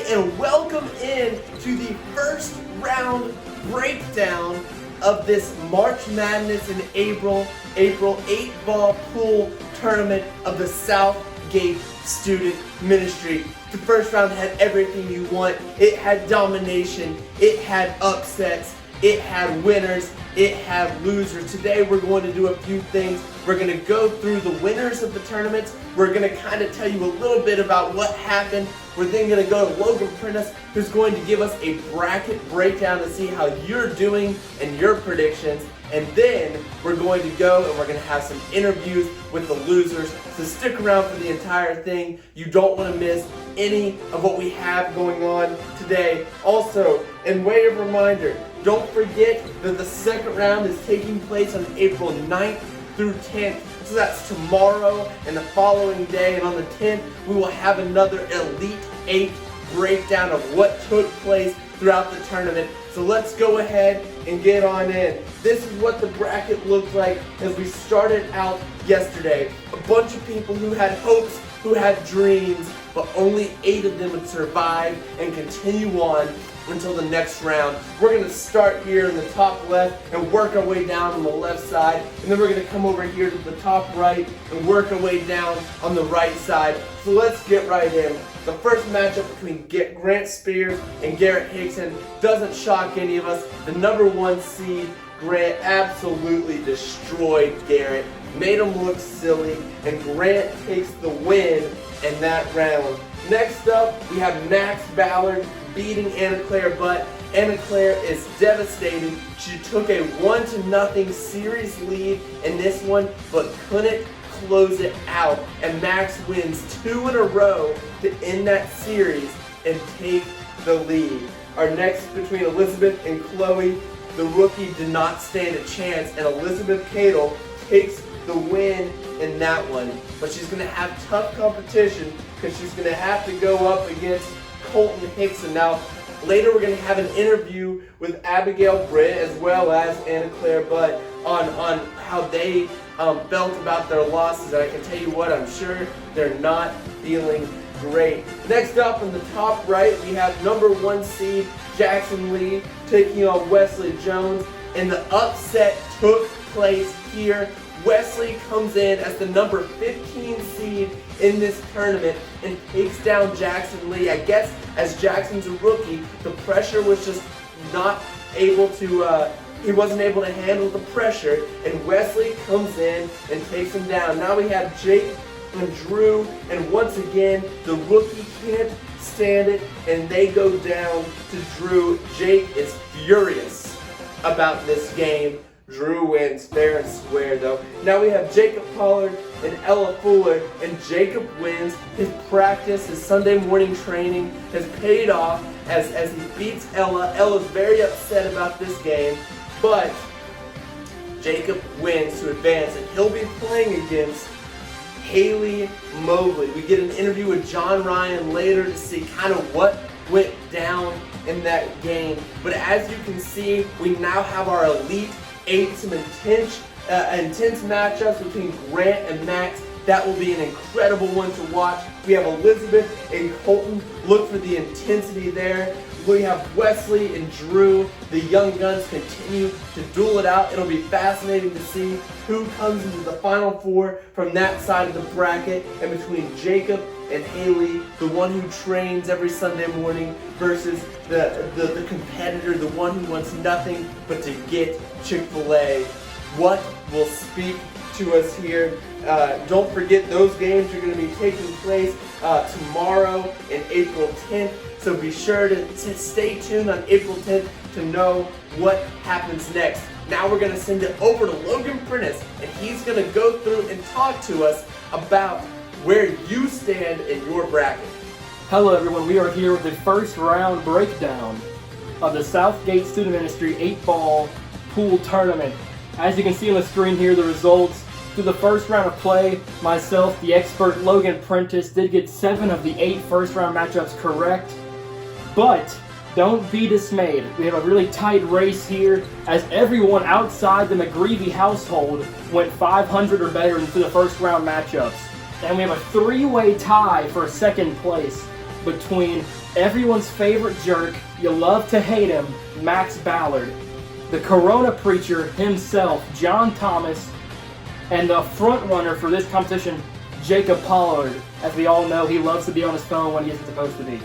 and welcome in to the first round breakdown of this March Madness in April 8-ball pool tournament of the Southgate Student Ministry. The first round had everything you want. It had domination, it had upsets, it had winners, it had losers. Today we're going to do a few things. We're going to go through the winners of the tournaments. We're going to kind of tell you a little bit about what happened. We're then going to go to Logan Prentice, who's going to give us a bracket breakdown to see how you're doing and your predictions. And then we're going to go and we're going to have some interviews with the losers. So stick around for the entire thing. You don't want to miss any of what we have going on today. Also, in way of reminder, don't forget that the second round is taking place on April 9th through 10th. So that's tomorrow and the following day. And on the 10th, we will have another Elite 8 breakdown of what took place throughout the tournament. So let's go ahead and get on in. This is what the bracket looked like as we started out yesterday. A bunch of people who had hopes, who had dreams, but only 8 of them would survive and continue on until the next round. We're going to start here in the top left and work our way down on the left side, and then we're going to come over here to the top right and work our way down on the right side. So let's get right in. The first matchup between Grant Spears and Garrett Hickson doesn't shock any of us. The number 1 seed, Grant, absolutely destroyed Garrett, made him look silly, and Grant takes the win in that round. Next up, we have Max Ballard beating Anna Claire Butt. Anna Claire is devastated. She took a 1-0 series lead in this one, but couldn't close it out. And Max wins 2 in a row to end that series and take the lead. Our next between Elizabeth and Chloe, the rookie did not stand a chance, and Elizabeth Cadle takes the win in that one. But she's going to have tough competition because she's going to have to go up against Colton Hickson. Now, later we're going to have an interview with Abigail Britt as well as Anna Claire Butt on how they felt about their losses. And I can tell you what, I'm sure they're not feeling great. Next up in the top right, we have number 1 seed Jackson Lee taking on Wesley Jones. And the upset took place here. Wesley comes in as the number 15 seed in this tournament and takes down Jackson Lee. I guess as Jackson's a rookie, the pressure was just not able to, he wasn't able to handle the pressure, and Wesley comes in and takes him down. Now we have Jake and Drew, and once again, the rookie can't stand it, and they go down to Drew. Jake is furious about this game. Drew wins fair and square though. Now we have Jacob Pollard and Ella Fuller, and Jacob wins. His practice, his Sunday morning training has paid off as he beats Ella. Ella's very upset about this game, but Jacob wins to advance, and he'll be playing against Haley Mobley. We get an interview with John Ryan later to see kind of what went down in that game. But as you can see, we now have our Elite 8, some intense matchups between Grant and Max. That will be an incredible one to watch. We have Elizabeth and Colton. Look for the intensity there. We have Wesley and Drew. The young guns continue to duel it out. It'll be fascinating to see who comes into the Final Four from that side of the bracket, and between Jacob and Haley, the one who trains every Sunday morning versus the competitor, the one who wants nothing but to get Chick-fil-A. What will speak to us here? Don't forget, those games are going to be taking place tomorrow and April 10th. So be sure to stay tuned on April 10th to know what happens next. Now we're going to send it over to Logan Prentice, and he's going to go through and talk to us about where you stand in your bracket. Hello everyone, we are here with the first round breakdown of the Southgate Student Ministry 8-ball pool tournament. As you can see on the screen here, the results through the first round of play. Myself, the expert Logan Prentice, did get 7 of the 8 first round matchups correct. But don't be dismayed. We have a really tight race here, as everyone outside the McGreevy household went 500 or better into the first round matchups. And we have a 3-way tie for second place between everyone's favorite jerk, you love to hate him, Max Ballard, the Corona preacher himself, John Thomas, and the front runner for this competition, Jacob Pollard. As we all know, he loves to be on his phone when he isn't supposed to be.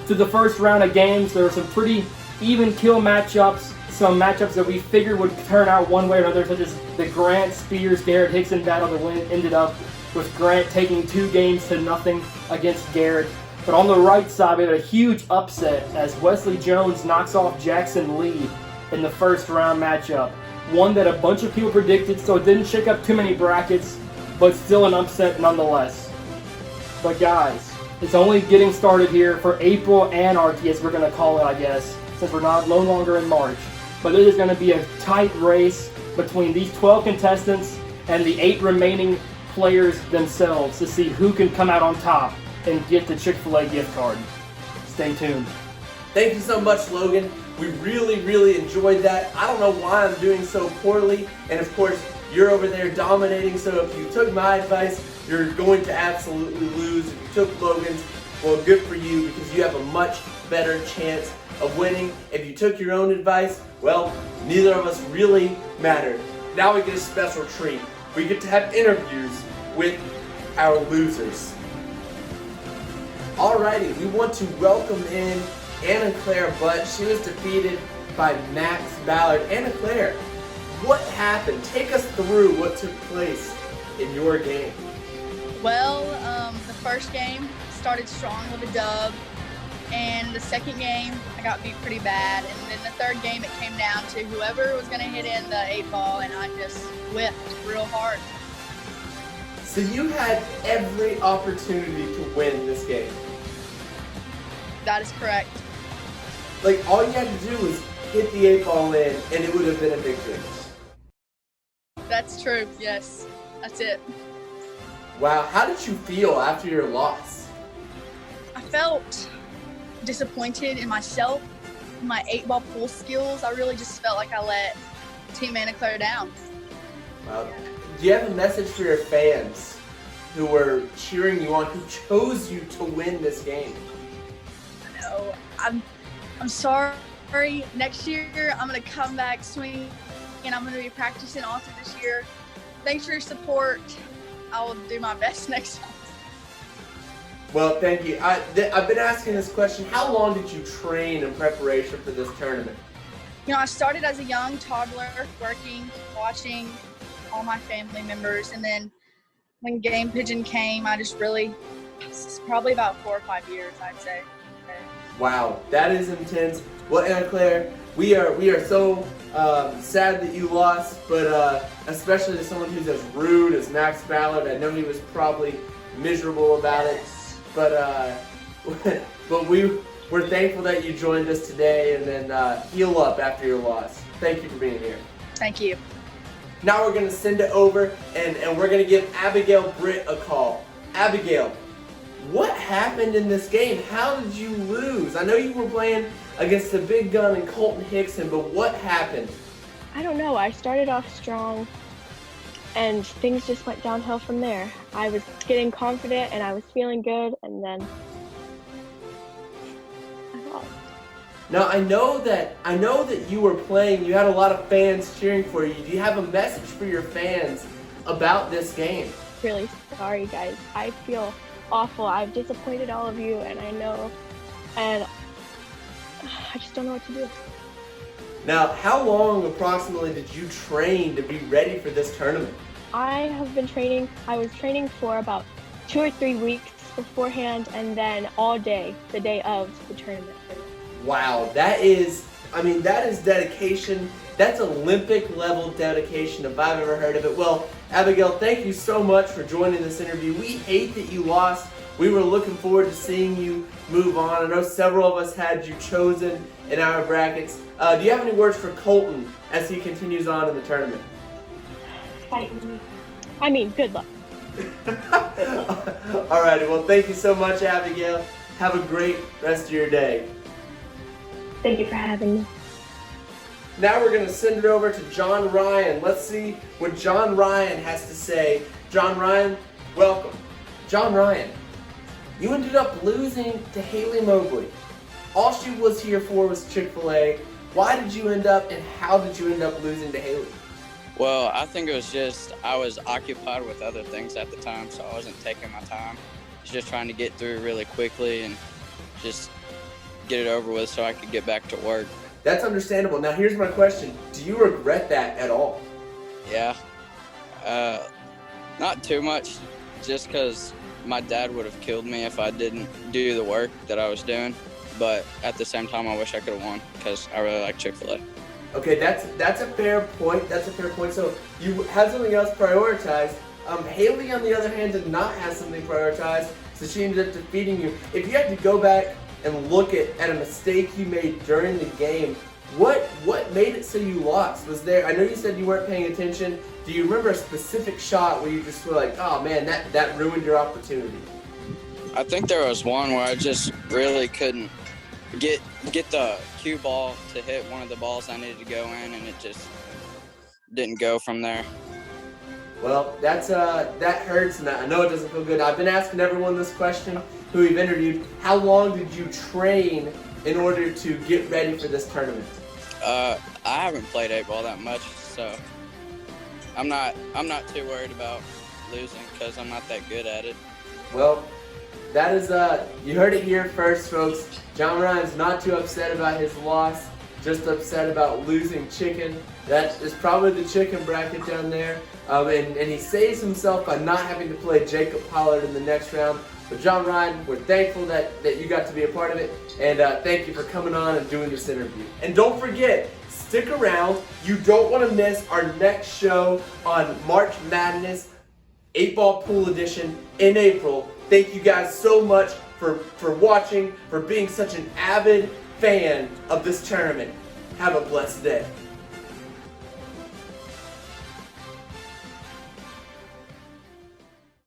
Through the first round of games, there were some pretty even kill matchups, some matchups that we figured would turn out one way or another, such as the Grant Spears Garrett Hickson battle that ended up with Grant taking 2 games to nothing against Garrett. But on the right side, we had a huge upset as Wesley Jones knocks off Jackson Lee in the first round matchup. One that a bunch of people predicted, so it didn't shake up too many brackets, but still an upset nonetheless. But guys, it's only getting started here for April Anarchy, as we're going to call it, I guess, since we're no longer in March. But it is going to be a tight race between these 12 contestants and the 8 remaining players themselves to see who can come out on top and get the Chick-fil-A gift card. Stay tuned. Thank you so much, Logan. We really enjoyed that. I don't know why I'm doing so poorly, and of course, you're over there dominating, so if you took my advice, you're going to absolutely lose. If you took Logan's, well, good for you, because you have a much better chance of winning. If you took your own advice, well, neither of us really mattered. Now we get a special treat. We get to have interviews with our losers. Alrighty, we want to welcome in Anna Claire Butt. She was defeated by Max Ballard. Anna Claire, what happened? Take us through what took place in your game. Well, the first game started strong with a dub, and the second game I got beat pretty bad, and then the third game it came down to whoever was going to hit in the 8 ball, and I just whipped real hard. So you had every opportunity to win this game. That is correct. Like, all you had to do was hit the 8 ball in, and it would have been a victory. That's true, yes. That's it. Wow, how did you feel after your loss? I felt disappointed in myself, my 8-ball pool skills. I really just felt like I let Team Anna Claire down. Wow. Do you have a message for your fans who were cheering you on, who chose you to win this game? No, I'm sorry. Next year, I'm going to come back swinging, and I'm going to be practicing all through this year. Thanks for your support. I will do my best next time. Well, thank you. I've been asking this question. How long did you train in preparation for this tournament? You know, I started as a young toddler, working, watching all my family members, and then when Game Pigeon came, I just really, it's probably about 4 or 5 years, I'd say. Wow, that is intense. Well, Anna Claire, we are so sad that you lost, but especially to someone who's as rude as Max Ballard. I know he was probably miserable about it, but we're thankful that you joined us today, and then heal up after your loss. Thank you for being here. Thank you. Now we're gonna send it over, and we're gonna give Abigail Britt a call. Abigail, what happened in this game? How did you lose? I know you were playing against the big gun and Colton Hickson, but what happened? I don't know. I started off strong, and things just went downhill from there. I was getting confident, and I was feeling good, and then I lost. Now I know that you were playing. You had a lot of fans cheering for you. Do you have a message for your fans about this game? Really sorry, guys. I feel awful. I've disappointed all of you, and I know, and I just don't know what to do. Now, how long approximately did you train to be ready for this tournament? I have been training. I was training for about 2 or 3 weeks beforehand, and then all day, the day of the tournament. Wow, that is dedication. That's Olympic level dedication if I've ever heard of it. Well, Abigail, thank you so much for joining this interview. We hate that you lost. We were looking forward to seeing you move on. I know several of us had you chosen in our brackets. Do you have any words for Colton as he continues on in the tournament? Good luck. Alrighty, well, thank you so much, Abigail. Have a great rest of your day. Thank you for having me. Now we're going to send it over to John Ryan. Let's see what John Ryan has to say. John Ryan, welcome. John Ryan, You ended up losing to Haley Mobley. All she was here for was Chick-fil-A. Why did you end up, and how did you end up losing to Haley? Well, I think it was just I was occupied with other things at the time, so I wasn't taking my time. I was just trying to get through really quickly and just get it over with so I could get back to work. That's understandable. Now here's my question. Do you regret that at all? Yeah. Not too much, just because my dad would have killed me if I didn't do the work that I was doing. But at the same time, I wish I could have won because I really like Chick-fil-A. Okay, that's a fair point. That's a fair point. So you had something else prioritized. Haley, on the other hand, did not have something prioritized, so she ended up defeating you. If you had to go back and look at a mistake you made during the game, what made it so you lost? Was there? I know you said you weren't paying attention. Do you remember a specific shot where you just were like, oh man, that ruined your opportunity? I think there was one where I just really couldn't get the cue ball to hit one of the balls I needed to go in, and it just didn't go from there. Well, that hurts, and I know it doesn't feel good. I've been asking everyone this question who we've interviewed. How long did you train in order to get ready for this tournament? I haven't played 8-ball that much, so I'm not too worried about losing because I'm not that good at it. Well, that is you heard it here first, folks. John Ryan's not too upset about his loss, just upset about losing chicken. That is probably the chicken bracket down there. And he saves himself by not having to play Jacob Pollard in the next round. But John Ryan, we're thankful that you got to be a part of it. And thank you for coming on and doing this interview. And don't forget, stick around. You don't want to miss our next show on March Madness 8-Ball Pool Edition in April. Thank you guys so much for watching, for being such an avid fan of this tournament. Have a blessed day.